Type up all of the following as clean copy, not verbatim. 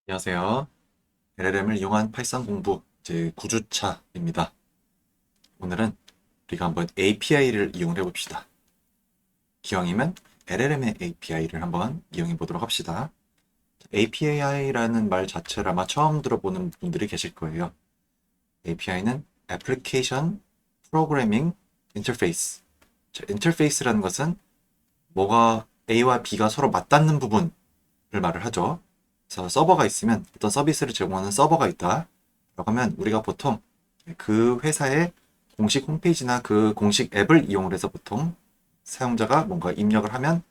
안녕하세요. LLM을 이용한 파이썬 공부 제 9주차입니다. 오늘은 우리가 한번 API를 이용해 봅시다. 기왕이면 LLM의 API를 한번 이용해 보도록 합시다. API라는 말 자체를 아마 처음 들어보는 분들이 계실 거예요. API는 Application Programming Interface. 인터페이스라는 것은 뭐가 A와 B가 서로 맞닿는 부분을 말을 하죠. 그래서 서버가 있으면 어떤 서비스를 제공하는 서버가 있다. 라고 하면 우리가 보통 그 회사의 공식 홈페이지나 그 공식 앱을 이용을 해서 보통 사용자가 뭔가 입력을 하면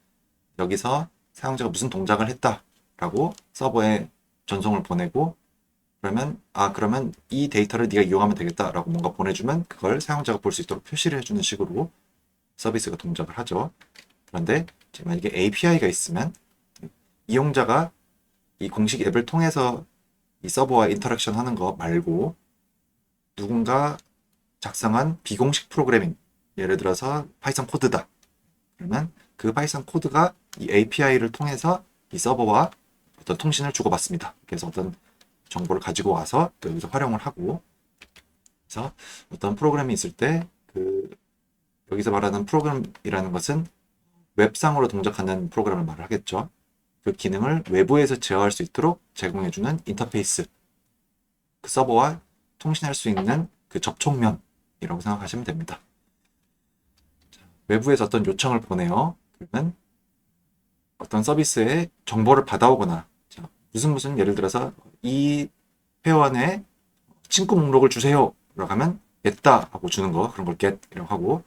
여기서 사용자가 무슨 동작을 했다라고 서버에 전송을 보내고 그러면 이 데이터를 네가 이용하면 되겠다라고 뭔가 보내주면 그걸 사용자가 볼 수 있도록 표시를 해주는 식으로 서비스가 동작을 하죠. 그런데 만약에 API가 있으면 이용자가 이 공식 앱을 통해서 이 서버와 인터랙션 하는 거 말고 누군가 작성한 비공식 프로그래밍, 예를 들어서 파이썬 코드다. 그러면 그 파이썬 코드가 이 API를 통해서 이 서버와 어떤 통신을 주고받습니다. 그래서 어떤 정보를 가지고 와서 또 여기서 활용을 하고, 그래서 어떤 프로그램이 있을 때 여기서 말하는 프로그램이라는 것은 웹상으로 동작하는 프로그램을 말을 하겠죠. 그 기능을 외부에서 제어할 수 있도록 제공해주는 인터페이스, 그 서버와 통신할 수 있는 그 접촉면이라고 생각하시면 됩니다. 외부에서 어떤 요청을 보내요. 그러면 어떤 서비스에 정보를 받아오거나 무슨 예를 들어서 이 회원의 친구 목록을 주세요 라고 하면 겠다 하고 주는 거, 그런 걸 get이라고 하고,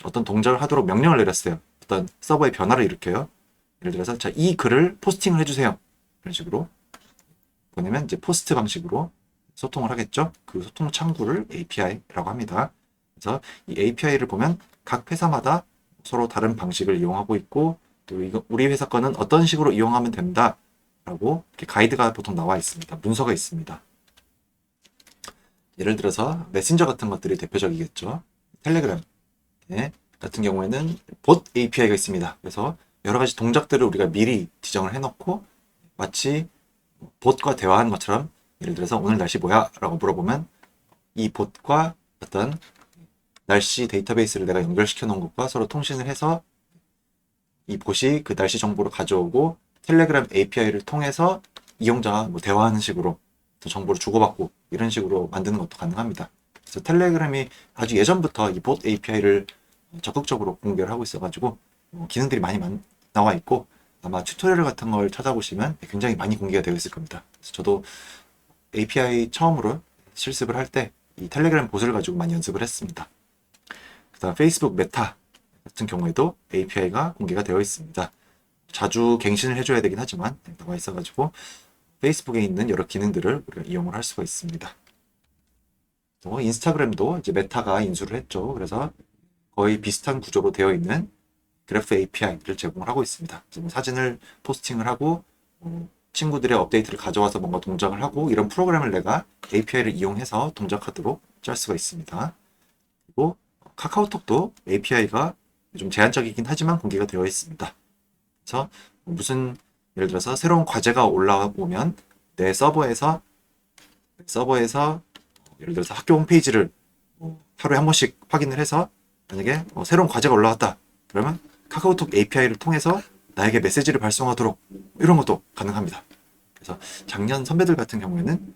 어떤 동작을 하도록 명령을 내렸어요. 어떤 서버의 변화를 일으켜요. 예를 들어서 이 글을 포스팅을 해주세요. 이런 식으로 보내면 이제 포스트 방식으로 소통을 하겠죠. 그 소통 창구를 API라고 합니다. 그래서 이 API를 보면 각 회사마다 서로 다른 방식을 이용하고 있고, 또 이거 우리 회사 거는 어떤 식으로 이용하면 된다라고 이렇게 가이드가 보통 나와 있습니다. 문서가 있습니다. 예를 들어서 메신저 같은 것들이 대표적이겠죠. 텔레그램 같은 경우에는 봇 API가 있습니다. 그래서 여러 가지 동작들을 우리가 미리 지정을 해놓고 마치 봇과 대화하는 것처럼, 예를 들어서 오늘 날씨 뭐야? 라고 물어보면 이 봇과 어떤 날씨 데이터베이스를 내가 연결시켜 놓은 것과 서로 통신을 해서 이 봇이 그 날씨 정보를 가져오고 텔레그램 API를 통해서 이용자와 뭐 대화하는 식으로 정보를 주고받고 이런 식으로 만드는 것도 가능합니다. 그래서 텔레그램이 아주 예전부터 이 봇 API를 적극적으로 공개를 하고 있어가지고 기능들이 많이 나와 있고, 아마 튜토리얼 같은 걸 찾아보시면 굉장히 많이 공개가 되어 있을 겁니다. 그래서 저도 API 처음으로 실습을 할 때 이 텔레그램 봇을 가지고 많이 연습을 했습니다. 그다음 페이스북 메타 같은 경우에도 API가 공개가 되어 있습니다. 자주 갱신을 해줘야 되긴 하지만 나와 있어가지고 페이스북에 있는 여러 기능들을 우리가 이용을 할 수가 있습니다. 또 인스타그램도 이제 메타가 인수를 했죠. 그래서 거의 비슷한 구조로 되어 있는 그래프 API를 제공을 하고 있습니다. 사진을 포스팅을 하고 친구들의 업데이트를 가져와서 뭔가 동작을 하고, 이런 프로그램을 내가 API를 이용해서 동작하도록 짤 수가 있습니다. 그리고 카카오톡도 API가 좀 제한적이긴 하지만 공개가 되어 있습니다. 그래서 무슨 예를 들어서 새로운 과제가 올라오면 내 서버에서 예를 들어서 학교 홈페이지를 하루에 한 번씩 확인을 해서 만약에 새로운 과제가 올라왔다 그러면 카카오톡 API를 통해서 나에게 메시지를 발송하도록, 이런 것도 가능합니다. 그래서 작년 선배들 같은 경우에는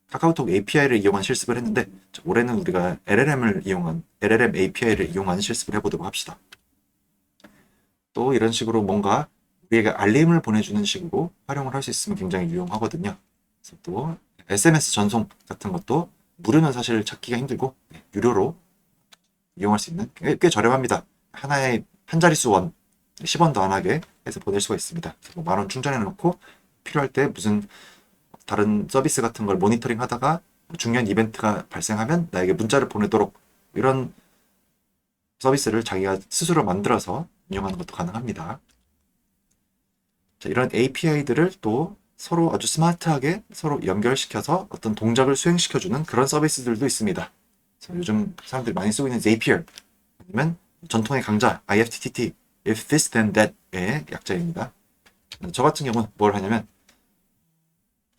카카오톡 API를 이용한 실습을 했는데, 올해는 우리가 LLM API를 이용한 실습을 해보도록 합시다. 또 이런 식으로 뭔가 우리에게 알림을 보내주는 식으로 활용을 할 수 있으면 굉장히 유용하거든요. 그래서 또 SMS 전송 같은 것도 무료는 사실 찾기가 힘들고 유료로 이용할 수 있는, 꽤 저렴합니다. 하나에 한 자릿수 원, 10원도 안 하게 해서 보낼 수가 있습니다. 뭐 만원 충전해 놓고 필요할 때 무슨 다른 서비스 같은 걸 모니터링 하다가 중요한 이벤트가 발생하면 나에게 문자를 보내도록, 이런 서비스를 자기가 스스로 만들어서 이용하는 것도 가능합니다. 자, 이런 API들을 또 서로 아주 스마트하게 서로 연결시켜서 어떤 동작을 수행시켜주는 그런 서비스들도 있습니다. 요즘 사람들이 많이 쓰고 있는 Zapier, 아니면 전통의 강자 IFTTT, If This Then That의 약자입니다. 저 같은 경우는 뭘 하냐면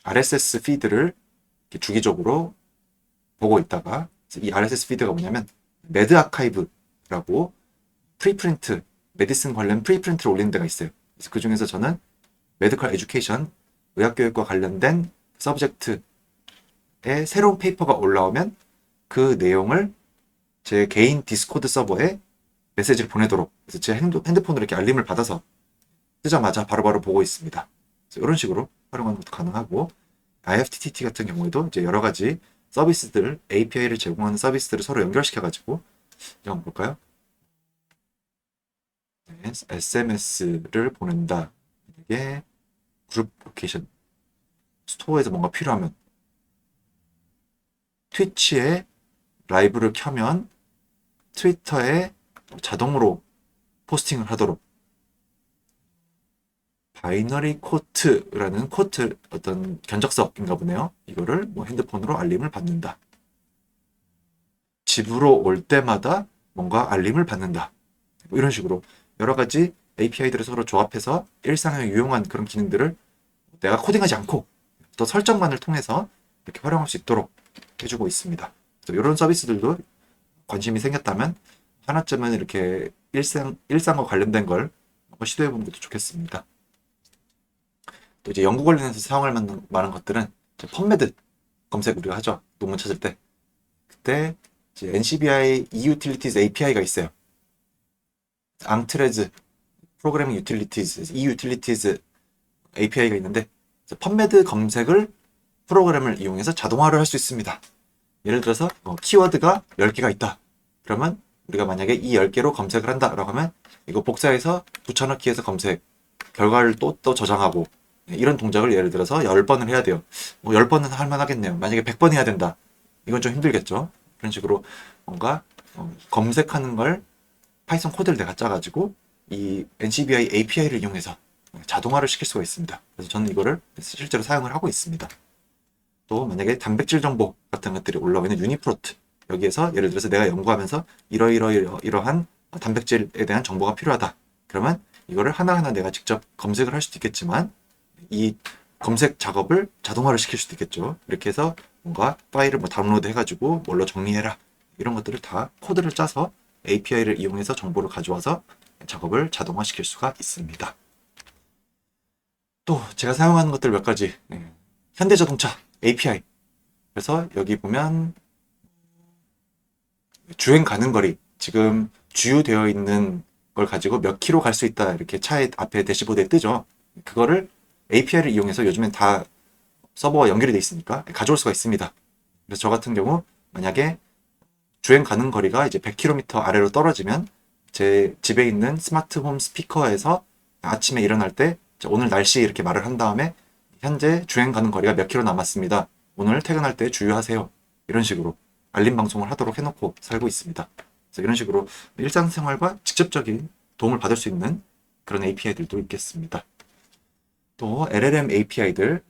RSS 피드를 이렇게 주기적으로 보고 있다가 이 RSS 피드가 뭐냐면 매드 아카이브라고 프리프린트, 메디슨 관련 프리프린트를 올리는 데가 있어요. 그래서 그 중에서 저는 메디컬 에듀케이션, 의학교육과 관련된 서브젝트에 새로운 페이퍼가 올라오면 그 내용을 제 개인 디스코드 서버에 메시지를 보내도록, 그래서 제 핸드폰으로 이렇게 알림을 받아서 뜨자마자 바로바로 보고 있습니다. 그래서 이런 식으로 활용하는 것도 가능하고, IFTTT 같은 경우에도 이제 여러 가지 서비스들, API를 제공하는 서비스들을 서로 연결시켜가지고, 이거 한번 볼까요? 네, SMS를 보낸다. 이게 그룹 로케이션, 스토어에서 뭔가 필요하면, 트위치에 라이브를 켜면 트위터에 자동으로 포스팅을 하도록, 바이너리 코트라는 코트 어떤 견적서인가 보네요. 이거를 뭐 핸드폰으로 알림을 받는다. 집으로 올 때마다 뭔가 알림을 받는다. 뭐 이런 식으로 여러 가지 API들을 서로 조합해서 일상에 유용한 그런 기능들을 내가 코딩하지 않고 또 설정만을 통해서 이렇게 활용할 수 있도록 해주고 있습니다. 이런 서비스들도 관심이 생겼다면 하나쯤은 이렇게 일상과 관련된 걸 시도해보는 것도 좋겠습니다. 또 이제 연구 관련해서 사용할 만한 것들은 펀메드 검색 우리가 하죠. 논문 찾을 때. 그때 이제 NCBI eUtilities API가 있어요. 앙트레즈 프로그래밍 유틸리티즈, eUtilities API가 있는데 펀메드 검색을 프로그램을 이용해서 자동화를 할 수 있습니다. 예를 들어서 키워드가 10개가 있다. 그러면 우리가 만약에 이 10개로 검색을 한다라고 하면 이거 복사해서 붙여넣기해서 검색, 결과를 또 저장하고, 이런 동작을 예를 들어서 10번을 해야 돼요. 10번은 할만하겠네요. 만약에 100번 해야 된다. 이건 좀 힘들겠죠. 그런 식으로 뭔가 검색하는 걸 파이썬 코드를 내가 짜가지고 이 NCBI API를 이용해서 자동화를 시킬 수가 있습니다. 그래서 저는 이거를 실제로 사용을 하고 있습니다. 또 만약에 단백질 정보 같은 것들이 올라와 있는 유니프로트, 여기에서 예를 들어서 내가 연구하면서 이러한 단백질에 대한 정보가 필요하다. 그러면 이거를 하나하나 내가 직접 검색을 할 수도 있겠지만 이 검색 작업을 자동화를 시킬 수도 있겠죠. 이렇게 해서 뭔가 파일을 뭐 다운로드 해가지고 뭘로 정리해라. 이런 것들을 다 코드를 짜서 API를 이용해서 정보를 가져와서 작업을 자동화시킬 수가 있습니다. 또 제가 사용하는 것들 몇 가지. 현대자동차 API. 그래서 여기 보면 주행 가는 거리, 지금 주유되어 있는 걸 가지고 몇 킬로 갈 수 있다, 이렇게 차의 앞에 대시보드에 뜨죠. 그거를 API를 이용해서 요즘엔 다 서버와 연결이 돼 있으니까 가져올 수가 있습니다. 그래서 저 같은 경우 만약에 주행 가는 거리가 이제 100km 아래로 떨어지면 제 집에 있는 스마트홈 스피커에서 아침에 일어날 때 오늘 날씨 이렇게 말을 한 다음에 현재 주행 가는 거리가 몇 킬로 남았습니다. 오늘 퇴근할 때 주유하세요. 이런 식으로 알림 방송을 하도록 해놓고 살고 있습니다. 그래서 이런 식으로 일상생활과 직접적인 도움을 받을 수 있는 그런 API들도 있겠습니다. 또 LLM API들,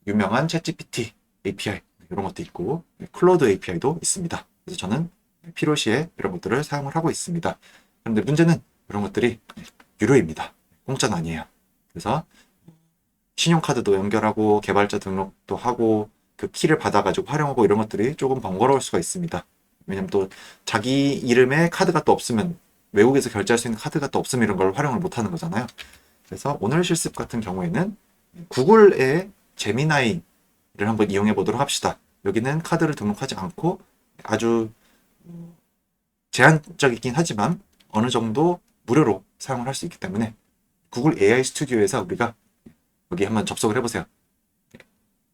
유명한 챗GPT API 이런 것도 있고 클로드 API도 있습니다. 그래서 저는 필요시에 이런 것들을 사용을 하고 있습니다. 그런데 문제는 이런 것들이 유료입니다. 공짜는 아니에요. 그래서 신용카드도 연결하고 개발자 등록도 하고 그 키를 받아가지고 활용하고 이런 것들이 조금 번거로울 수가 있습니다. 왜냐면 또 자기 이름에 카드가 또 없으면, 외국에서 결제할 수 있는 카드가 또 없으면 이런 걸 활용을 못하는 거잖아요. 그래서 오늘 실습 같은 경우에는 구글의 제미나이를 한번 이용해 보도록 합시다. 여기는 카드를 등록하지 않고 아주 제한적이긴 하지만 어느 정도 무료로 사용을 할 수 있기 때문에 구글 AI 스튜디오에서 우리가 여기 한번 접속을 해보세요.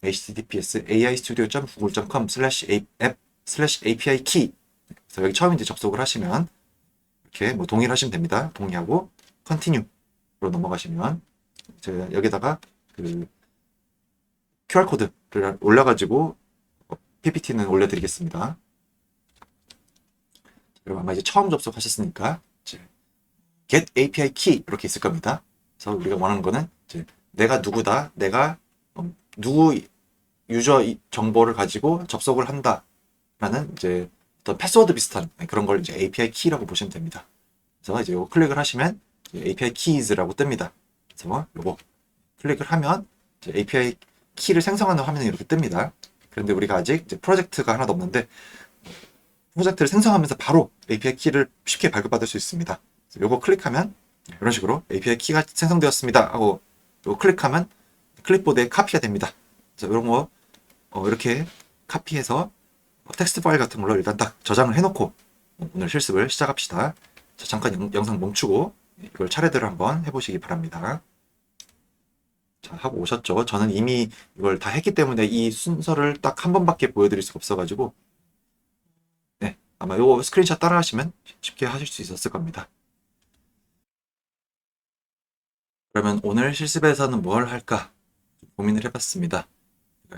https aistudio.google.com/app/api key. 그래서 여기 처음 이제 접속을 하시면 이렇게 뭐 동일하시면 됩니다. 동의하고 continue로 넘어가시면 제가 여기다가 그 QR 코드를 올려가지고 PPT는 올려드리겠습니다. 그럼 아마 이제 처음 접속하셨으니까 이제 get API key 이렇게 있을 겁니다. 그래서 우리가 원하는 거는 이제 내가 누구다, 내가 누구 유저 정보를 가지고 접속을 한다라는 이제 어떤 패스워드 비슷한 그런 걸 이제 API key라고 보시면 됩니다. 그래서 이제 이거 클릭을 하시면 API keys라고 뜹니다. 그래서 요거 클릭을 하면 이제 API 키를 생성하는 화면이 이렇게 뜹니다. 그런데 우리가 아직 이제 프로젝트가 하나도 없는데 프로젝트를 생성하면서 바로 API 키를 쉽게 발급받을 수 있습니다. 요거 클릭하면 이런 식으로 API 키가 생성되었습니다 하고 요거 클릭하면 클립보드에 카피가 됩니다. 그래서 이런 거 이렇게 카피해서 텍스트 파일 같은 걸로 일단 딱 저장을 해놓고 오늘 실습을 시작합시다. 자, 잠깐 영상 멈추고 이걸 차례대로 한번 해보시기 바랍니다. 자, 하고 오셨죠? 저는 이미 이걸 다 했기 때문에 이 순서를 딱 한 번밖에 보여드릴 수가 없어가지고 네, 아마 요 스크린샷 따라 하시면 쉽게 하실 수 있었을 겁니다. 그러면 오늘 실습에서는 뭘 할까 고민을 해봤습니다.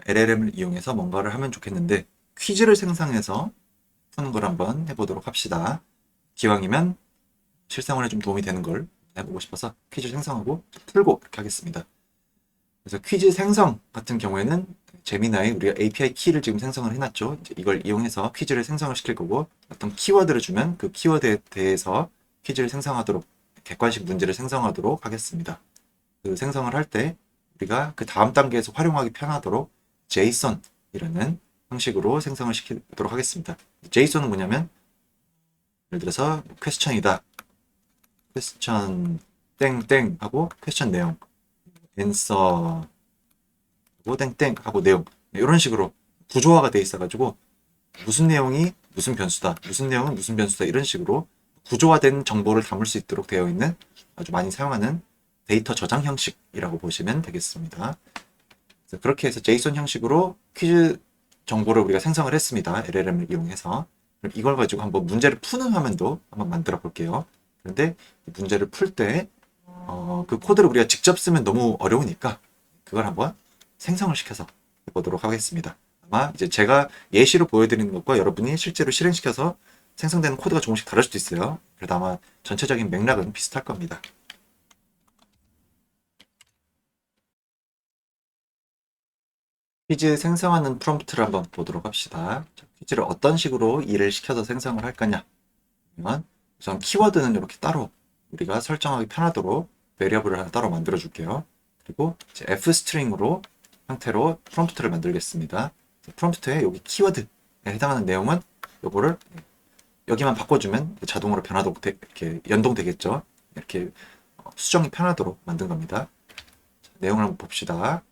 LLM을 이용해서 뭔가를 하면 좋겠는데 퀴즈를 생성해서 푸는 걸 한번 해보도록 합시다. 기왕이면 실생활에 좀 도움이 되는 걸 해보고 싶어서 퀴즈 생성하고 풀고 이렇게 하겠습니다. 그래서 퀴즈 생성 같은 경우에는 제미나이 우리가 API 키를 지금 생성을 해놨죠. 이걸 이용해서 퀴즈를 생성을 시킬 거고 어떤 키워드를 주면 그 키워드에 대해서 퀴즈를 생성하도록 객관식 문제를 생성하도록 하겠습니다. 그 생성을 할 때 우리가 그 다음 단계에서 활용하기 편하도록 JSON이라는 형식으로 생성을 시키도록 하겠습니다. JSON은 뭐냐면 예를 들어서 퀘스천이다. 퀘스천 땡땡 하고 퀘스천 내용 answer 하고 땡땡 하고 내용 이런 식으로 구조화가 돼 있어가지고 무슨 내용이 무슨 변수다 무슨 내용은 무슨 변수다 이런 식으로 구조화된 정보를 담을 수 있도록 되어 있는 아주 많이 사용하는 데이터 저장 형식이라고 보시면 되겠습니다. 그렇게 해서 JSON 형식으로 퀴즈 정보를 우리가 생성을 했습니다. LLM을 이용해서. 그럼 이걸 가지고 한번 문제를 푸는 화면도 한번 만들어 볼게요. 그런데 문제를 풀 때 그 코드를 우리가 직접 쓰면 너무 어려우니까 그걸 한번 생성을 시켜서 해보도록 하겠습니다. 아마 이제 제가 예시로 보여드리는 것과 여러분이 실제로 실행시켜서 생성되는 코드가 조금씩 다를 수도 있어요. 그래도 아마 전체적인 맥락은 비슷할 겁니다. 퀴즈 생성하는 프롬프트를 한번 보도록 합시다. 퀴즈를 어떤 식으로 일을 시켜서 생성을 할 거냐. 그러면 우선 키워드는 이렇게 따로 우리가 설정하기 편하도록 베리어블을 하나 따로 만들어 줄게요. 그리고 이제 F스트링으로 형태로 프롬프트를 만들겠습니다. 프롬프트에 여기 키워드에 해당하는 내용은 요거를 여기만 바꿔주면 자동으로 변화도록 이렇게 연동되겠죠. 이렇게 수정이 편하도록 만든 겁니다. 자, 내용을 한번 봅시다.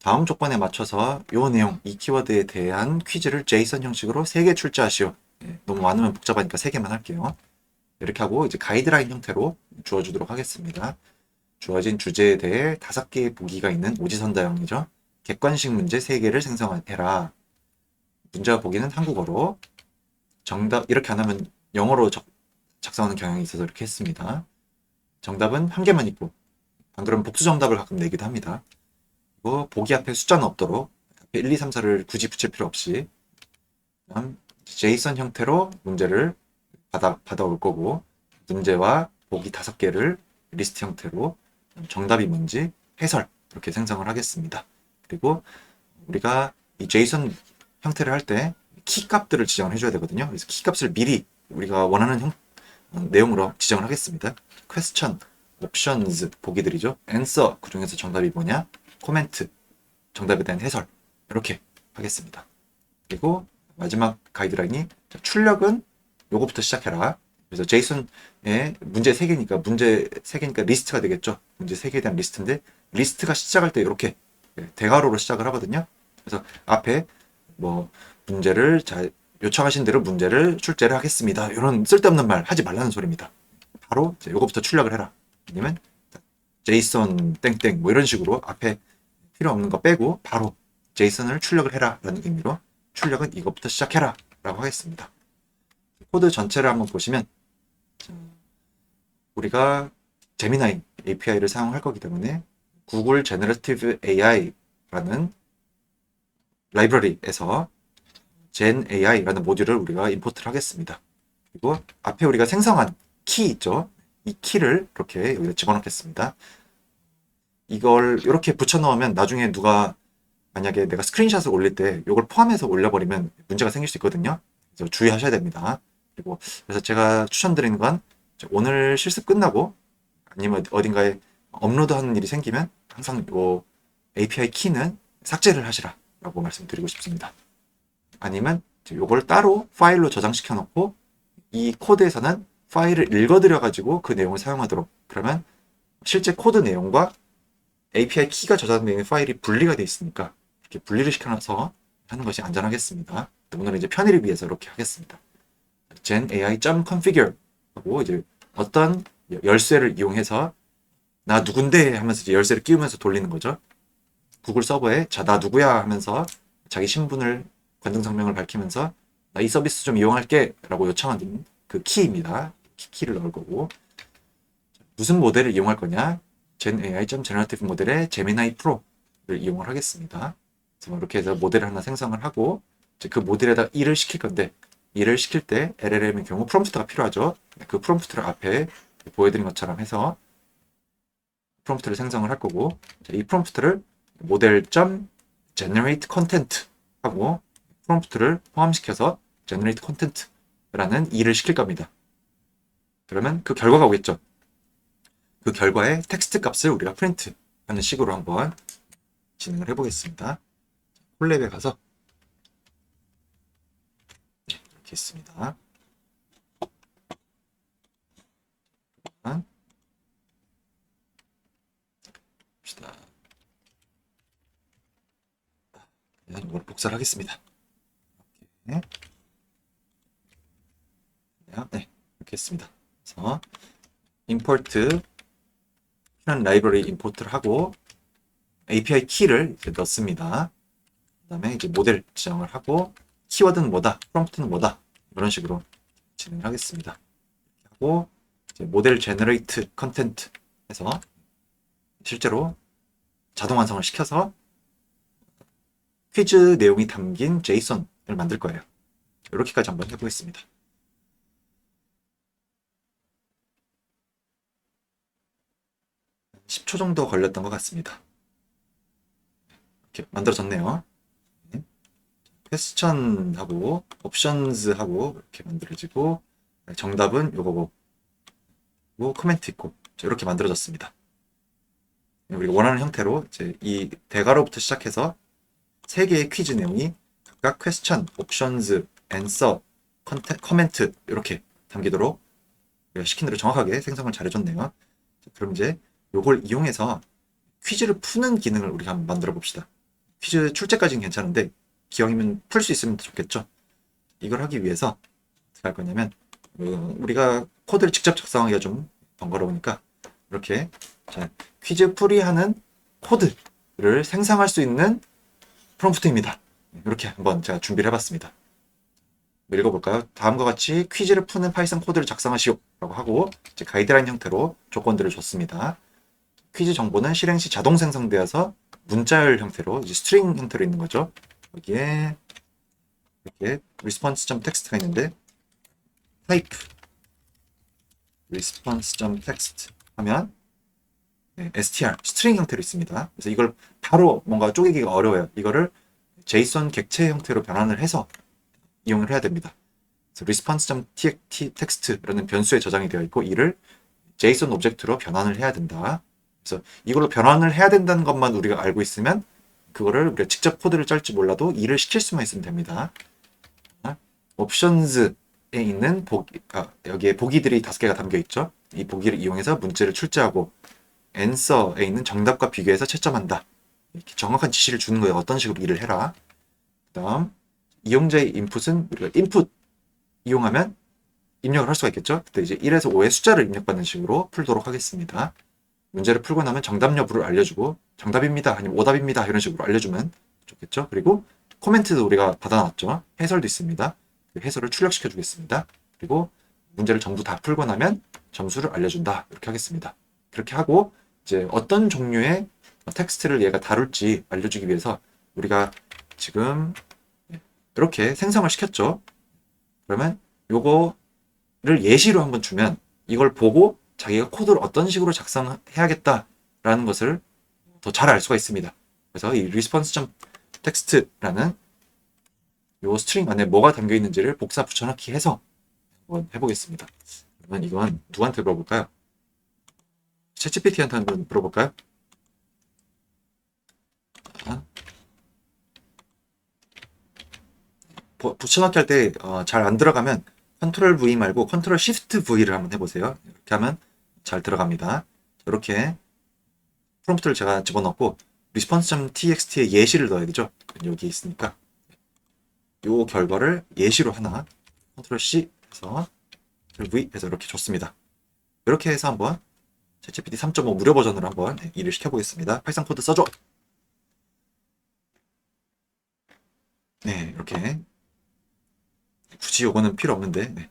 다음 조건에 맞춰서 이 내용, 이 키워드에 대한 퀴즈를 JSON 형식으로 3개 출제하시오. 너무 많으면 복잡하니까 3개만 할게요. 이렇게 하고 이제 가이드라인 형태로 주어주도록 하겠습니다. 주어진 주제에 대해 5개의 보기가 있는 오지선다형이죠. 객관식 문제 3개를 생성해라. 문제와 보기는 한국어로. 정답, 이렇게 안 하면 영어로 작성하는 경향이 있어서 이렇게 했습니다. 정답은 1개만 있고, 안 그러면 복수 정답을 가끔 내기도 합니다. 보기 앞에 숫자는 없도록 앞에 1, 2, 3, 4를 굳이 붙일 필요 없이 그다음 JSON 형태로 문제를 받아올 거고 문제와 보기 5개를 리스트 형태로 정답이 뭔지 해설 이렇게 생성을 하겠습니다. 그리고 우리가 이 JSON 형태를 할 때 키 값들을 지정을 해줘야 되거든요. 그래서 키 값을 미리 우리가 원하는 내용으로 지정을 하겠습니다. question, options 보기들이죠. answer 그 중에서 정답이 뭐냐? 코멘트, 정답에 대한 해설 이렇게 하겠습니다. 그리고 마지막 가이드라인이 출력은 요거부터 시작해라. 그래서 JSON에 문제 3개니까 리스트가 되겠죠. 문제 3개에 대한 리스트인데 리스트가 시작할 때 이렇게 대괄호로 시작을 하거든요. 그래서 앞에 뭐 문제를 요청하신 대로 문제를 출제를 하겠습니다. 이런 쓸데없는 말 하지 말라는 소리입니다. 바로 요거부터 출력을 해라. 아니면 JSON 땡땡 뭐 이런 식으로 앞에 필요 없는 거 빼고 바로 JSON을 출력을 해라 라는 의미로 출력은 이것부터 시작해라 라고 하겠습니다. 코드 전체를 한번 보시면 우리가 제미나이 API를 사용할 거기 때문에 구글 제너러티브 AI라는 라이브러리에서 Gen AI라는 모듈을 우리가 임포트를 하겠습니다. 그리고 앞에 우리가 생성한 키 있죠? 이 키를 이렇게 여기다 집어넣겠습니다. 이걸 이렇게 붙여 넣으면 나중에 누가 만약에 내가 스크린샷을 올릴 때 이걸 포함해서 올려버리면 문제가 생길 수 있거든요. 그래서 주의하셔야 됩니다. 그리고 그래서 제가 추천드리는 건 오늘 실습 끝나고 아니면 어딘가에 업로드하는 일이 생기면 항상 이 API 키는 삭제를 하시라라고 말씀드리고 싶습니다. 아니면 요걸 따로 파일로 저장시켜 놓고 이 코드에서는 파일을 읽어드려 가지고 그 내용을 사용하도록, 그러면 실제 코드 내용과 API 키가 저장되어 있는 파일이 분리가 되어 있으니까 이렇게 분리를 시켜놔서 하는 것이 안전하겠습니다. 오늘은 이제 편의를 위해서 이렇게 하겠습니다. genai.configure 하고 이제 어떤 열쇠를 이용해서 나 누군데 하면서 이제 열쇠를 끼우면서 돌리는 거죠. 구글 서버에 자, 나 누구야 하면서 자기 신분을, 관등성명을 밝히면서 나 이 서비스 좀 이용할게 라고 요청하는 그 키입니다. 키를 넣을 거고, 무슨 모델을 이용할 거냐, genai.generative 모델의 제미나이 프로를 이용을 하겠습니다. 그래서 이렇게 해서 모델을 하나 생성을 하고 이제 그 모델에다 일을 시킬 건데, 일을 시킬 때 LLM의 경우 프롬프트가 필요하죠. 그 프롬프트를 앞에 보여드린 것처럼 해서 프롬프트를 생성을 할 거고, 이 프롬프트를 모델.generate content 하고 프롬프트를 포함시켜서 generate content라는 일을 시킬 겁니다. 그러면 그 결과가 오겠죠. 그 결과의 텍스트 값을 우리가 프린트 하는 식으로 한번 진행을 해보겠습니다. 콜랩에 가서 이렇게 있습니다. 봅시다. 이걸 복사를 하겠습니다. 이렇게. 네, 이렇게 했습니다. 그래서 import 필요한 라이브러리 임포트를 하고 API 키를 이제 넣습니다. 그 다음에 이제 모델 지정을 하고 키워드는 뭐다, 프롬프트는 뭐다, 이런 식으로 진행을 하겠습니다. 이렇게 하고 이제 모델 제너레이트 컨텐트 해서 실제로 자동 완성을 시켜서 퀴즈 내용이 담긴 제이슨을 만들 거예요. 이렇게까지 한번 해보겠습니다. 10초 정도 걸렸던 것 같습니다. 이렇게 만들어졌네요. 퀘스천하고 옵션즈하고 이렇게 만들어지고, 정답은 요거고 코멘트 있고 이렇게 만들어졌습니다. 우리가 원하는 형태로 이제 이 대괄호부터 시작해서 3개의 퀴즈 내용이 각각 퀘스천, 옵션즈, 앤서, 커멘트 이렇게 담기도록 시킨 대로 정확하게 생성을 잘해줬네요. 그럼 이제 요걸 이용해서 퀴즈를 푸는 기능을 우리가 한번 만들어 봅시다. 퀴즈 출제까지는 괜찮은데 기왕이면 풀 수 있으면 좋겠죠. 이걸 하기 위해서 어떻게 할 거냐면, 우리가 코드를 직접 작성하기가 좀 번거로우니까 이렇게, 자, 퀴즈 풀이하는 코드를 생성할 수 있는 프롬프트입니다. 이렇게 한번 제가 준비를 해봤습니다. 읽어볼까요? 다음과 같이 퀴즈를 푸는 파이썬 코드를 작성하시오 라고 하고 이제 가이드라인 형태로 조건들을 줬습니다. 퀴즈 정보는 실행 시 자동 생성되어서 문자열 형태로, 이제 스트링 형태로 있는 거죠. 여기에 이렇게 response.text가 있는데 type response.text 하면 str 스트링 형태로 있습니다. 그래서 이걸 바로 뭔가 쪼개기가 어려워요. 이거를 JSON 객체 형태로 변환을 해서 이용을 해야 됩니다. 그래서 response.text라는 변수에 저장이 되어 있고 이를 JSON 오브젝트로 변환을 해야 된다. 그래서 이걸로 변환을 해야 된다는 것만 우리가 알고 있으면 그거를 우리가 직접 코드를 짤지 몰라도 일을 시킬 수만 있으면 됩니다. 옵션즈에 있는 여기에 보기들이 5개가 담겨 있죠. 이 보기를 이용해서 문제를 출제하고 앤서에 있는 정답과 비교해서 채점한다. 이렇게 정확한 지시를 주는 거예요. 어떤 식으로 일을 해라. 그 다음 이용자의 인풋은 우리가 인풋 이용하면 입력을 할 수가 있겠죠. 그때 이제 1에서 5의 숫자를 입력받는 식으로 풀도록 하겠습니다. 문제를 풀고 나면 정답 여부를 알려주고 정답입니다 아니면 오답입니다 이런 식으로 알려주면 좋겠죠. 그리고 코멘트도 우리가 받아놨죠. 해설도 있습니다. 해설을 출력시켜 주겠습니다. 그리고 문제를 전부 다 풀고 나면 점수를 알려준다. 이렇게 하겠습니다. 그렇게 하고 이제 어떤 종류의 텍스트를 얘가 다룰지 알려주기 위해서 우리가 지금 이렇게 생성을 시켰죠. 그러면 요거를 예시로 한번 주면 이걸 보고 자기가 코드를 어떤 식으로 작성해야겠다라는 것을 더 잘 알 수가 있습니다. 그래서 이 response.text라는 요 스트링 안에 뭐가 담겨 있는지를 복사 붙여넣기 해서 한번 해보겠습니다. 그러면 이건 누구한테 물어볼까요? 챗GPT한테 한번 물어볼까요? 자, 붙여넣기 할 때 잘 안 들어가면 컨트롤 V 말고 컨트롤 시프트 V를 한번 해보세요. 이렇게 하면 잘 들어갑니다. 이렇게 프롬프트를 제가 집어넣고 response.txt에 예시를 넣어야 되죠. 여기 있으니까 요 결과를 예시로 하나 컨트롤 C 해서 V 해서 이렇게 줬습니다. 이렇게 해서 한번 ChatGPT 3.5 무료 버전으로 한번 일을 시켜보겠습니다. 파이썬 코드 써줘. 네, 이렇게 굳이 요거는 필요 없는데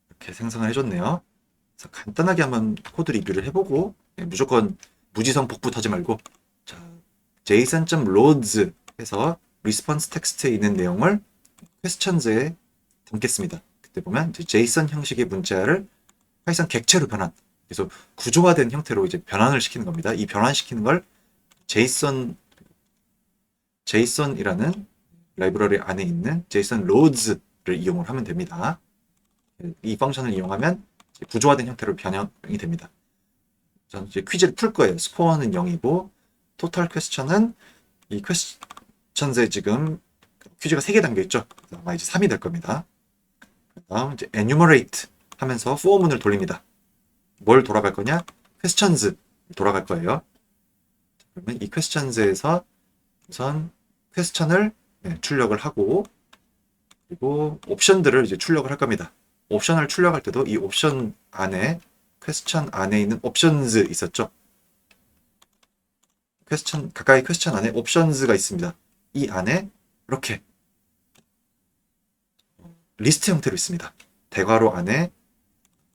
이렇게 생성을 해줬네요. 그래서 간단하게 한번 코드 리뷰를 해보고 무조건 무지성 복붙 하지 말고 자, json.loads 해서 response 텍스트에 있는 내용을 questions에 담겠습니다. 그때 보면 이제 JSON 형식의 문자를 파이썬 객체로 변환. 그래서 구조화된 형태로 이제 변환을 시키는 겁니다. 이 변환시키는 걸 JSON이라는 라이브러리 안에 있는 JSON loads를 이용을 하면 됩니다. 이 펑션을 이용하면 구조화된 형태로 변형이 됩니다. 저는 이제 퀴즈를 풀 거예요. 스코어는 0이고 토탈 퀘스천은 이 퀘스천에 지금 퀴즈가 3개 담겨 있죠. 아마 이제 3이 될 겁니다. 다음 이제 enumerate 하면서 for문을 돌립니다. 뭘 돌아갈 거냐? questions 돌아갈 거예요. 그러면 이 questions에서 우선 퀘스천을 출력을 하고 그리고 옵션들을 이제 출력을 할 겁니다. 옵션을 출력할 때도 이 옵션 안에 퀘스천 안에 있는 옵션즈 있었죠. 가까이 퀘스천 안에 옵션즈가 있습니다. 이 안에 이렇게 리스트 형태로 있습니다. 대괄호 안에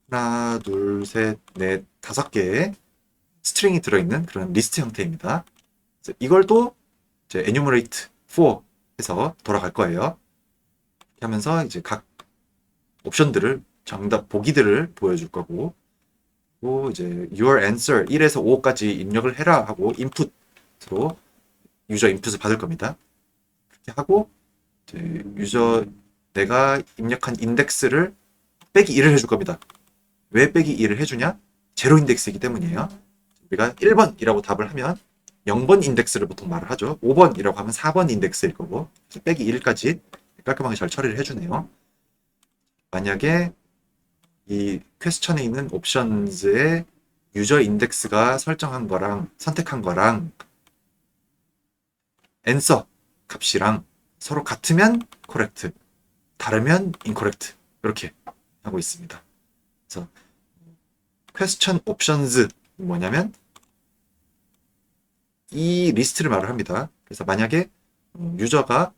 하나, 둘, 셋, 넷, 5개의 스트링이 들어있는 그런 리스트 형태입니다. 이걸 또 이제 enumerate for 해서 돌아갈 거예요. 이렇게 하면서 이제 각 옵션들을 정답 보기들을 보여줄 거고 그리고 이제 your answer 1에서 5까지 입력을 해라 하고 인풋으로 유저 인풋을 받을 겁니다. 그렇게 하고 이제 내가 입력한 인덱스를 빼기 1을 해줄 겁니다. 왜 빼기 1을 해주냐? 제로 인덱스이기 때문이에요. 우리가 1번이라고 답을 하면 0번 인덱스를 보통 말을 하죠. 5번이라고 하면 4번 인덱스일 거고 빼기 1까지 깔끔하게 잘 처리를 해주네요. 만약에 이 퀘스천에 있는 옵션즈의 유저 인덱스가 설정한 거랑 선택한 거랑 answer 값이랑 서로 같으면 correct, 다르면 incorrect 이렇게 하고 있습니다. 그래서 question options 뭐냐면 이 리스트를 말을 합니다. 그래서 만약에 유저가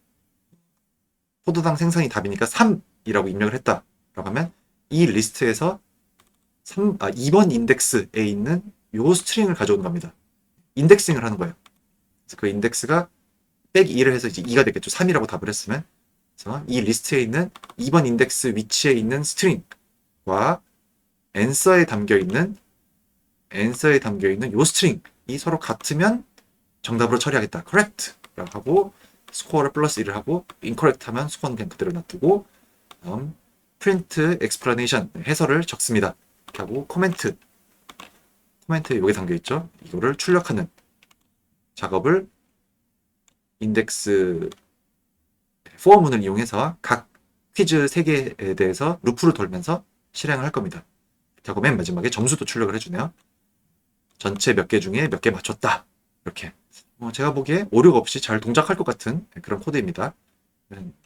포도당 생성이 답이니까 3이라고 입력을 했다라고 하면 이 리스트에서 2번 인덱스에 있는 요 스트링을 가져오는 겁니다. 인덱싱을 하는 거예요. 그래서 그 인덱스가 빼기 2를 해서 이제 2가 되겠죠. 3이라고 답을 했으면. 그래서 이 리스트에 있는 2번 인덱스 위치에 있는 스트링과 answer에 담겨 있는 요 스트링이 서로 같으면 정답으로 처리하겠다. correct 라고 하고 스코어를 플러스 1을 하고 incorrect 하면 스코어는 그냥 그대로 놔두고 다음 print explanation 해설을 적습니다. 이렇게 하고 코멘트에 여기 담겨 있죠. 이거를 출력하는 작업을 인덱스 포어문을 이용해서 각 퀴즈 3개에 대해서 루프를 돌면서 실행을 할 겁니다. 이렇게 하고 맨 마지막에 점수도 출력을 해주네요. 전체 몇 개 중에 몇 개 맞췄다. 이렇게 제가 보기에 오류가 없이 잘 동작할 것 같은 그런 코드입니다.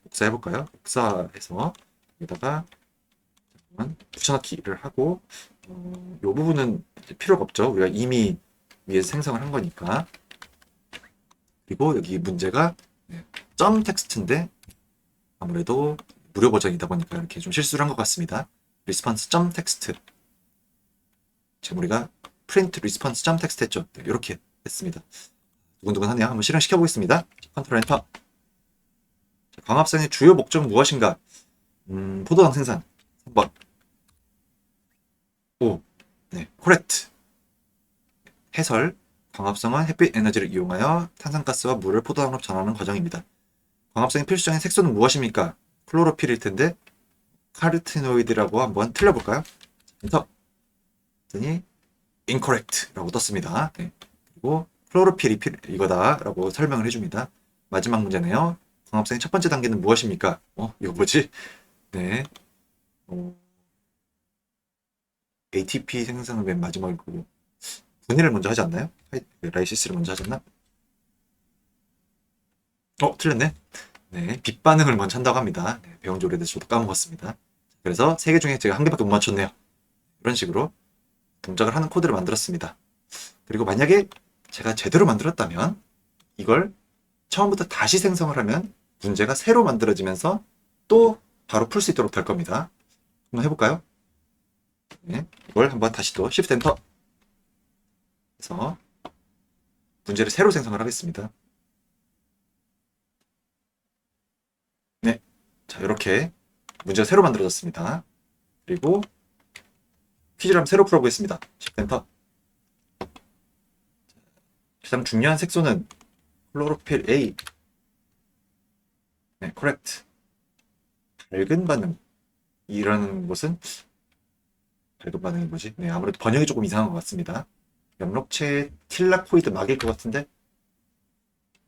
복사해볼까요? 복사해서 여기다가 붙여넣기를 하고 이 부분은 필요가 없죠. 우리가 이미 위에서 생성을 한 거니까. 그리고 여기 문제가 점 텍스트인데 아무래도 무료 버전이다 보니까 이렇게 좀 실수를 한 것 같습니다. response 점 텍스트 지금 우리가 print response 점 텍스트 했죠. 이렇게 했습니다. 두근두근하네요. 한번 실행시켜 보겠습니다. 컨트롤 엔터. 광합성의 주요 목적은 무엇인가? 포도당 생산 3번. 오, 네, correct. 해설. 광합성은 햇빛 에너지를 이용하여 탄산가스와 물을 포도당으로 전하는 과정입니다. 광합성의 필수적인 색소는 무엇입니까? 클로로필일 텐데 카르티노이드라고 한번 틀려볼까요? 엔터. 그랬더니 incorrect라고 떴습니다. 네. 그리고 클로로필이 이거다라고 설명을 해줍니다. 마지막 문제네요. 광합성의 첫 번째 단계는 무엇입니까? 이거 뭐지? 네. ATP 생성은 맨 마지막일 거고. 분해를 먼저 하지 않나요? 라이시스를 먼저 하지 않나? 틀렸네. 네. 빛 반응을 먼저 한다고 합니다. 네, 배운 지 오래돼서 저도 까먹었습니다. 그래서 세 개 중에 제가 한 개밖에 못 맞췄네요. 이런 식으로 동작을 하는 코드를 만들었습니다. 그리고 만약에 제가 제대로 만들었다면 이걸 처음부터 다시 생성을 하면 문제가 새로 만들어지면서 또 바로 풀 수 있도록 될 겁니다. 한번 해볼까요? 네, 이걸 한번 다시 또 Shift Enter 해서 문제를 새로 생성을 하겠습니다. 네, 자 이렇게 문제가 새로 만들어졌습니다. 그리고 퀴즈를 한번 새로 풀어보겠습니다. Shift Enter. 가장 중요한 색소는 클로로필 A. 네, correct. 밝은 반응. 이라는 것은 밝은 반응이 뭐지? 네, 아무래도 번역이 조금 이상한 것 같습니다. 염록체의 틸라코이드 막일 것 같은데?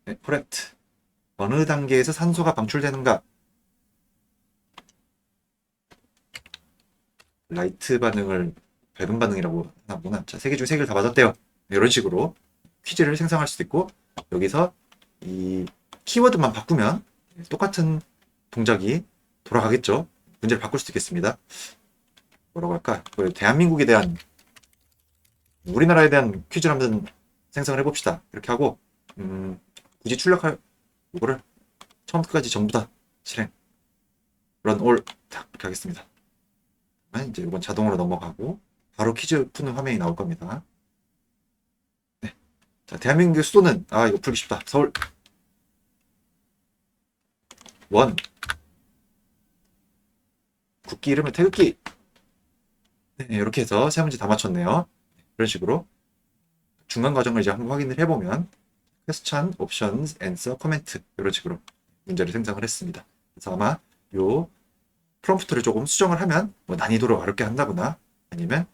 네, correct. 어느 단계에서 산소가 방출되는가? 라이트 반응을 밝은 반응이라고 하나. 자, 3개 중 3개를 다 맞았대요. 네, 이런 식으로 퀴즈를 생성할 수도 있고, 여기서 이 키워드만 바꾸면 똑같은 동작이 돌아가겠죠. 문제를 바꿀 수도 있겠습니다. 뭐라고 할까? 대한민국에 대한, 우리나라에 대한 퀴즈를 한번 생성을 해봅시다. 이렇게 하고, 굳이 출력할, 이거를 처음부터 끝까지 전부 다 실행. run all. 이렇게 하겠습니다. 이제 이건 자동으로 넘어가고, 바로 퀴즈 푸는 화면이 나올 겁니다. 네. 자, 대한민국의 수도는, 이거 풀기 쉽다. 서울. 원. 국기 이름은 태극기. 네, 이렇게 해서 세 문제 다 맞췄네요. 이런 식으로 중간 과정을 이제 한번 확인을 해보면 question, options, answer, comment 이런 식으로 문제를 생성을 했습니다. 그래서 아마 요 프롬프트를 조금 수정을 하면 뭐 난이도를 어렵게 한다거나 아니면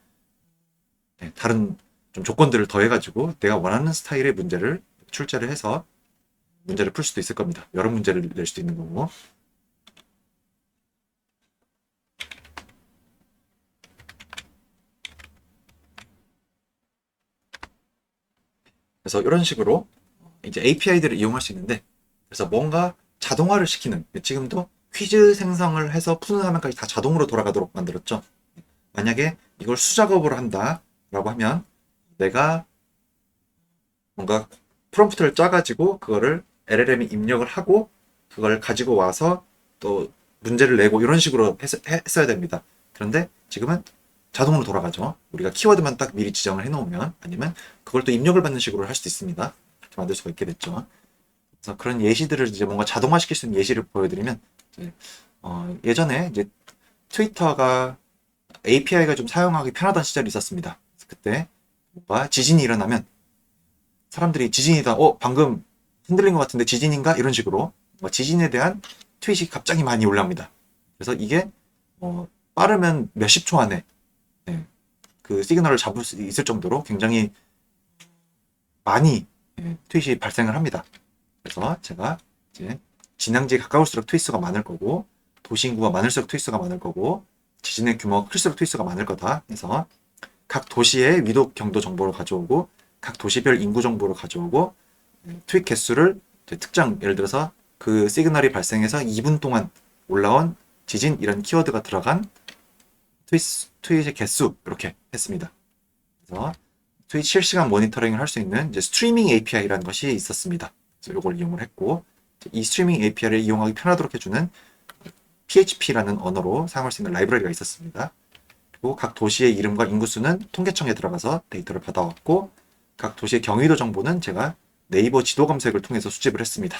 다른 좀 조건들을 더해가지고 내가 원하는 스타일의 문제를 출제를 해서 문제를 풀 수도 있을 겁니다. 여러 문제를 낼 수도 있는 거고. 그래서 이런 식으로 이제 API들을 이용할 수 있는데, 그래서 뭔가 자동화를 시키는, 지금도 퀴즈 생성을 해서 푸는 화면까지 다 자동으로 돌아가도록 만들었죠. 만약에 이걸 수작업으로 한다라고 하면 내가 뭔가 프롬프트를 짜가지고 그거를 LLM에 입력을 하고 그걸 가지고 와서 또 문제를 내고 이런 식으로 했어야 됩니다. 그런데 지금은 자동으로 돌아가죠. 우리가 키워드만 딱 미리 지정을 해놓으면, 아니면 그걸 또 입력을 받는 식으로 할 수도 있습니다. 이렇게 만들 수가 있게 됐죠. 그래서 그런 예시들을 이제 뭔가 자동화시킬 수 있는 예시를 보여드리면, 예전에 이제 트위터가 API가 좀 사용하기 편하던 시절이 있었습니다. 그때 뭔가 지진이 일어나면 사람들이 지진이다, 방금 흔들린 것 같은데 지진인가? 이런 식으로 지진에 대한 트윗이 갑자기 많이 올라옵니다. 그래서 이게 빠르면 몇십 초 안에 그 시그널을 잡을 수 있을 정도로 굉장히 많이 트윗이 발생을 합니다. 그래서 제가 이제 진앙지에 가까울수록 트윗수가 많을 거고, 도시 인구가 많을수록 트윗수가 많을 거고, 지진의 규모가 클수록 트윗수가 많을 거다 해서 각 도시의 위도 경도 정보를 가져오고, 각 도시별 인구 정보를 가져오고, 트윗 개수를 특정, 예를 들어서 그 시그널이 발생해서 2분 동안 올라온 지진 이런 키워드가 들어간 트윗의 개수 이렇게 했습니다. 그래서 트윗 실시간 모니터링을 할 수 있는 이제 스트리밍 API라는 것이 있었습니다. 그래서 이걸 이용을 했고, 이 스트리밍 API를 이용하기 편하도록 해주는 PHP라는 언어로 사용할 수 있는 라이브러리가 있었습니다. 그리고 각 도시의 이름과 인구수는 통계청에 들어가서 데이터를 받아왔고, 각 도시의 경위도 정보는 제가 네이버 지도 검색을 통해서 수집을 했습니다.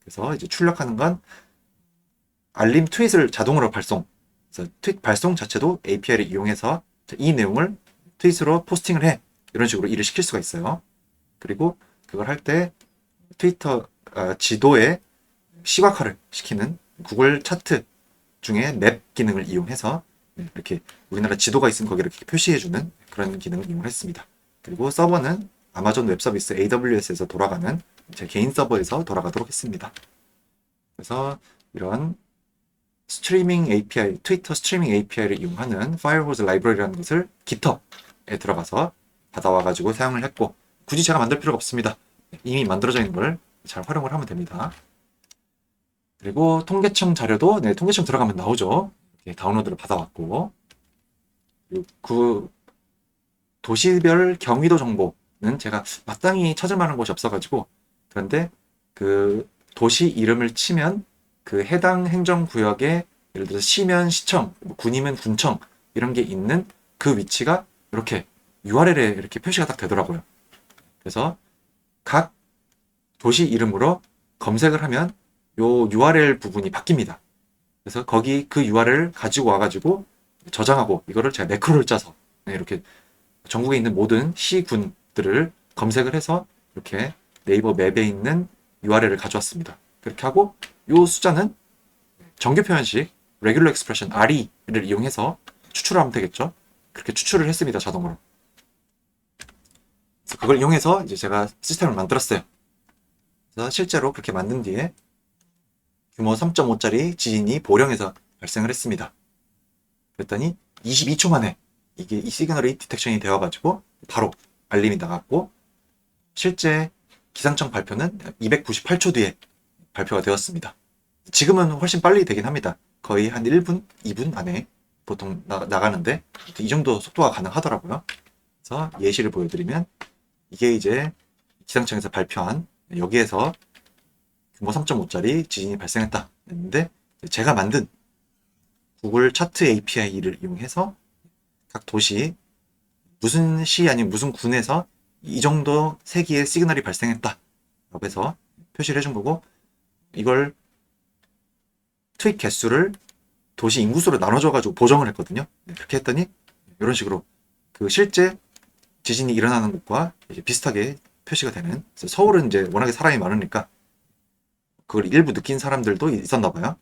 그래서 이제 출력하는 건 알림 트윗을 자동으로 발송. 그래서 트윗 발송 자체도 API를 이용해서 이 내용을 트윗으로 포스팅을 해. 이런 식으로 일을 시킬 수가 있어요. 그리고 그걸 할 때 트위터 지도에 시각화를 시키는 구글 차트 중에 맵 기능을 이용해서 이렇게 우리나라 지도가 있으면 거기를 이렇게 표시해주는 그런 기능을 이용했습니다. 그리고 서버는 아마존 웹 서비스 AWS에서 돌아가는 제 개인 서버에서 돌아가도록 했습니다. 그래서 이런 스트리밍 API, 트위터 스트리밍 API를 이용하는 파이어호스 라이브러리라는 것을 깃허브에 들어가서 받아와가지고 사용을 했고, 굳이 제가 만들 필요가 없습니다. 이미 만들어져 있는 걸 잘 활용을 하면 됩니다. 그리고 통계청 자료도 통계청 들어가면 나오죠. 이렇게 다운로드를 받아왔고, 그리고 그 도시별 경위도 정보는 제가 마땅히 찾을 만한 곳이 없어가지고, 그런데 그 도시 이름을 치면 그 해당 행정구역에 예를 들어서 시면 시청, 군이면 군청 이런 게 있는 그 위치가 이렇게 URL에 이렇게 표시가 딱 되더라고요. 그래서 각 도시 이름으로 검색을 하면 요 URL 부분이 바뀝니다. 그래서 거기 그 URL을 가지고 와가지고 저장하고, 이거를 제가 매크로를 짜서 이렇게 전국에 있는 모든 시군들을 검색을 해서 이렇게 네이버 맵에 있는 URL을 가져왔습니다. 그렇게 하고 이 숫자는 정규 표현식 Regular Expression RE를 이용해서 추출을 하면 되겠죠. 그렇게 추출을 했습니다. 자동으로. 그래서 그걸 이용해서 이제 제가 시스템을 만들었어요. 그래서 실제로 그렇게 만든 뒤에 규모 3.5짜리 지진이 보령에서 발생을 했습니다. 그랬더니 22초 만에 이게 이 시그널이 디텍션이 되어가지고 바로 알림이 나갔고, 실제 기상청 발표는 298초 뒤에 발표가 되었습니다. 지금은 훨씬 빨리 되긴 합니다. 거의 한 1분, 2분 안에 보통 나가는데 이 정도 속도가 가능하더라고요. 그래서 예시를 보여드리면 이게 이제 기상청에서 발표한, 여기에서 규모 3.5짜리 지진이 발생했다 했는데, 제가 만든 구글 차트 API를 이용해서 각 도시 무슨 시 아니면 무슨 군에서 이 정도 세기의 시그널이 발생했다 라고 해서 표시를 해준 거고, 이걸 트윗 개수를 도시 인구수로 나눠줘가지고 보정을 했거든요. 그렇게 했더니 이런 식으로 그 실제 지진이 일어나는 곳과 비슷하게 표시가 되는. 그래서 서울은 이제 워낙에 사람이 많으니까 그걸 일부 느낀 사람들도 있었나 봐요.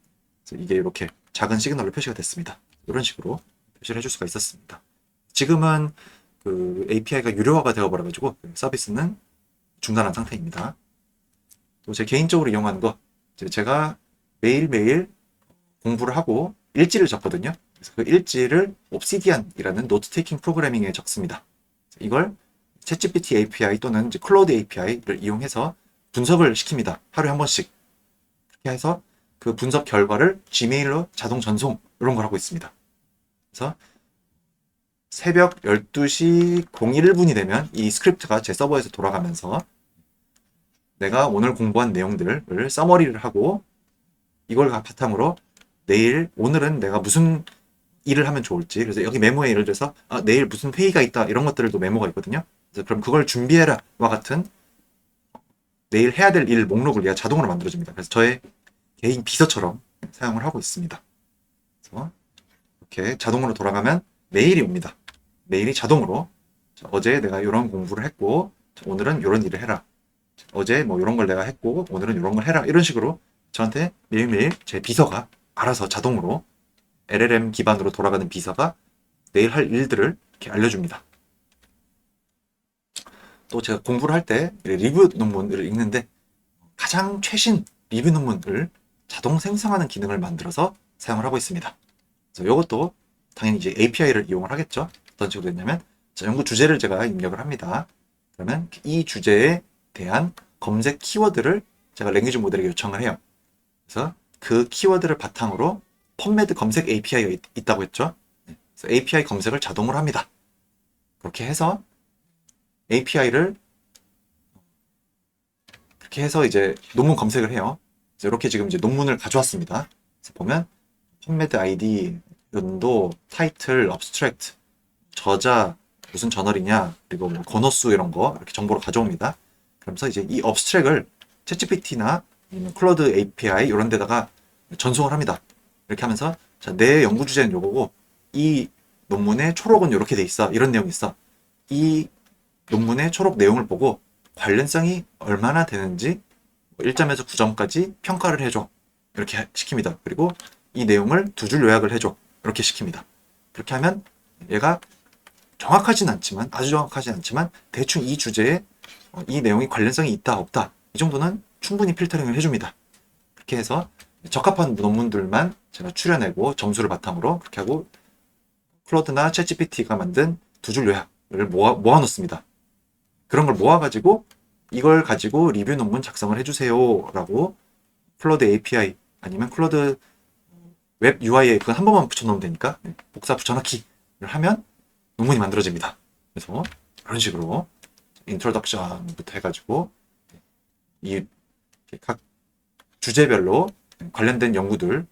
그래서 이게 이렇게 작은 시그널로 표시가 됐습니다. 이런 식으로 표시를 해줄 수가 있었습니다. 지금은 그 API가 유료화가 되어버려가지고 서비스는 중단한 상태입니다. 또 제 개인적으로 이용하는 거, 제가 매일매일 공부를 하고 일지를 적거든요. 그래서 그 일지를 옵시디안이라는 노트 테이킹 프로그래밍에 적습니다. 이걸 챗GPT API 또는 이제 클로드 API를 이용해서 분석을 시킵니다. 하루에 한 번씩. 그렇게 해서 그 분석 결과를 Gmail로 자동 전송, 이런 걸 하고 있습니다. 그래서 새벽 12시 01분이 되면 이 스크립트가 제 서버에서 돌아가면서 내가 오늘 공부한 내용들을 서머리를 하고, 이걸 바탕으로 오늘은 내가 무슨 일을 하면 좋을지, 그래서 여기 메모에 예를 들어서 내일 무슨 회의가 있다 이런 것들도 메모가 있거든요. 그래서 그럼 그걸 준비해라와 같은 내일 해야 될 일 목록을 얘가 자동으로 만들어줍니다. 그래서 저의 개인 비서처럼 사용을 하고 있습니다. 그래서 이렇게 자동으로 돌아가면 메일이 옵니다. 메일이 자동으로 어제 내가 이런 공부를 했고 오늘은 이런 일을 해라. 어제 뭐 이런 걸 내가 했고 오늘은 이런 걸 해라. 이런 식으로 저한테 매일매일 제 비서가 알아서 자동으로 LLM 기반으로 돌아가는 비서가 내일 할 일들을 이렇게 알려줍니다. 또 제가 공부를 할 때 리뷰 논문을 읽는데 가장 최신 리뷰 논문을 자동 생성하는 기능을 만들어서 사용을 하고 있습니다. 그래서 이것도 당연히 이제 API를 이용을 하겠죠. 어떤 식으로 됐냐면 연구 주제를 제가 입력을 합니다. 그러면 이 주제에 대한 검색 키워드를 제가 랭귀지 모델에게 요청을 해요. 그래서 그 키워드를 바탕으로 펀메드 검색 API가 있다고 했죠. 그래서 API 검색을 자동으로 합니다. 그렇게 해서 API를 그렇게 해서 이제 논문 검색을 해요. 이렇게 지금 이제 논문을 가져왔습니다. 그래서 보면 펀메드 아이디, 연도, 타이틀, 업스트랙트, 저자, 무슨 저널이냐, 그리고 뭐 권어수 이런 거 이렇게 정보를 가져옵니다. 그러면서 이제 이 업스트랙을 챗GPT나 클로드 API 이런 데다가 전송을 합니다. 이렇게 하면서 자, 내 연구 주제는 요거고 이 논문의 초록은 이렇게 돼 있어. 이런 내용이 있어. 이 논문의 초록 내용을 보고 관련성이 얼마나 되는지 1점에서 9점까지 평가를 해줘. 이렇게 시킵니다. 그리고 이 내용을 2줄 요약을 해줘. 이렇게 시킵니다. 그렇게 하면 얘가 정확하진 않지만, 아주 정확하진 않지만 대충 이 주제에 이 내용이 관련성이 있다 없다 이 정도는 충분히 필터링을 해줍니다. 그렇게 해서 적합한 논문들만 제가 추려내고 점수를 바탕으로 그렇게 하고 클로드나 챗GPT가 만든 두 줄 요약을 모아놓습니다. 그런 걸 모아가지고 이걸 가지고 리뷰 논문 작성을 해주세요 라고 클로드 API 아니면 클로드 웹 UI에 그건 한 번만 붙여놓으면 되니까 복사 붙여넣기를 하면 논문이 만들어집니다. 그래서 이런 식으로 인트로덕션부터 해가지고 이 각 주제별로 관련된 연구들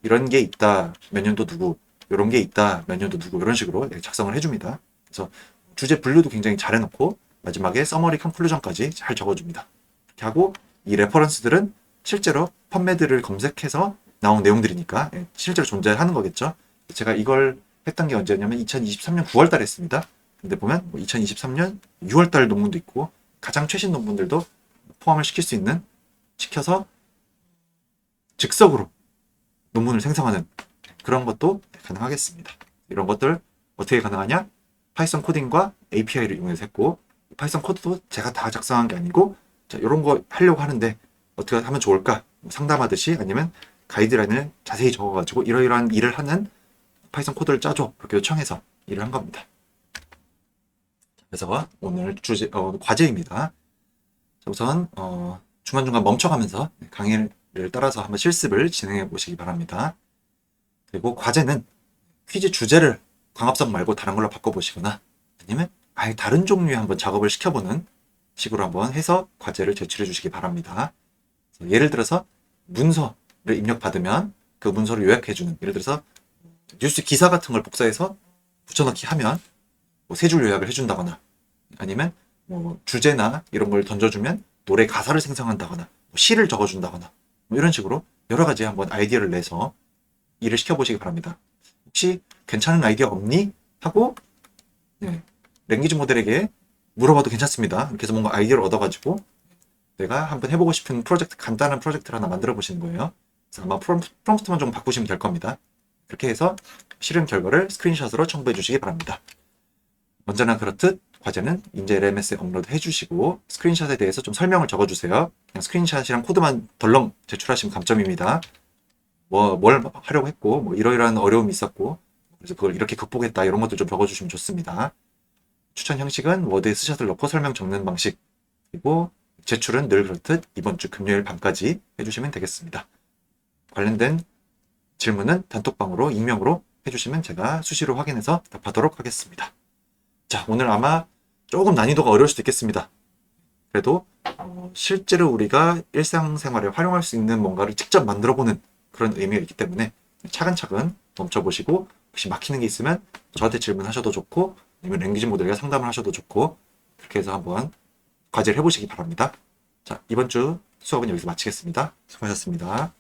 이런 게 있다 몇 년도 누구 이런 게 있다 몇 년도 누구 이런 식으로 작성을 해줍니다. 그래서 주제 분류도 굉장히 잘 해놓고 마지막에 서머리 컨클루전까지 잘 적어줍니다. 이렇게 하고 이 레퍼런스들은 실제로 펀메드를 검색해서 나온 내용들이니까 실제로 존재하는 거겠죠. 제가 이걸 했던 게 언제였냐면 2023년 9월 달에 했습니다. 근데 보면 2023년 6월 달 논문도 있고 가장 최신 논문들도 포함을 시킬 수 있는 시켜서 즉석으로 논문을 생성하는 그런 것도 가능하겠습니다. 이런 것들 어떻게 가능하냐? 파이썬 코딩과 API를 이용해서 했고 파이썬 코드도 제가 다 작성한 게 아니고 자, 이런 거 하려고 하는데 어떻게 하면 좋을까? 상담하듯이 아니면 가이드라인을 자세히 적어가지고 이러이러한 일을 하는 파이썬 코드를 짜줘 그렇게 요청해서 일을 한 겁니다. 그래서 오늘 주제 과제입니다. 우선 중간중간 멈춰가면서 강의를 따라서 한번 실습을 진행해 보시기 바랍니다. 그리고 과제는 퀴즈 주제를 광합성 말고 다른 걸로 바꿔보시거나 아니면 아예 다른 종류의 한번 작업을 시켜보는 식으로 한번 해서 과제를 제출해 주시기 바랍니다. 예를 들어서 문서를 입력받으면 그 문서를 요약해주는 예를 들어서 뉴스 기사 같은 걸 복사해서 붙여넣기 하면 뭐 세 줄 요약을 해준다거나 아니면 뭐 주제나 이런 걸 던져주면 노래 가사를 생성한다거나 뭐 시를 적어준다거나 뭐 이런 식으로 여러 가지 한번 아이디어를 내서 일을 시켜보시기 바랍니다. 혹시 괜찮은 아이디어 없니? 하고 랭귀지 모델에게 물어봐도 괜찮습니다. 이렇게 해서 뭔가 아이디어를 얻어가지고 내가 한번 해보고 싶은 프로젝트, 간단한 프로젝트를 하나 만들어 보시는 거예요. 그래서 아마 프롬프트만 좀 바꾸시면 될 겁니다. 그렇게 해서 실험 결과를 스크린샷으로 첨부해 주시기 바랍니다. 언제나 그렇듯 과제는 인제 LMS에 업로드 해주시고 스크린샷에 대해서 좀 설명을 적어주세요. 그냥 스크린샷이랑 코드만 덜렁 제출하시면 감점입니다. 뭘 하려고 했고 뭐 이러이러한 어려움이 있었고 그래서 그걸 이렇게 극복했다 이런 것들 좀 적어주시면 좋습니다. 추천 형식은 워드에 스샷을 넣고 설명 적는 방식 그리고 제출은 늘 그렇듯 이번 주 금요일 밤까지 해주시면 되겠습니다. 관련된 질문은 단톡방으로 익명으로 해주시면 제가 수시로 확인해서 답하도록 하겠습니다. 자, 오늘 아마 조금 난이도가 어려울 수도 있겠습니다. 그래도 실제로 우리가 일상생활에 활용할 수 있는 뭔가를 직접 만들어보는 그런 의미가 있기 때문에 차근차근 멈춰보시고 혹시 막히는 게 있으면 저한테 질문하셔도 좋고 아니면 랭귀지 모델과 상담을 하셔도 좋고 그렇게 해서 한번 과제를 해보시기 바랍니다. 자, 이번 주 수업은 여기서 마치겠습니다. 수고하셨습니다.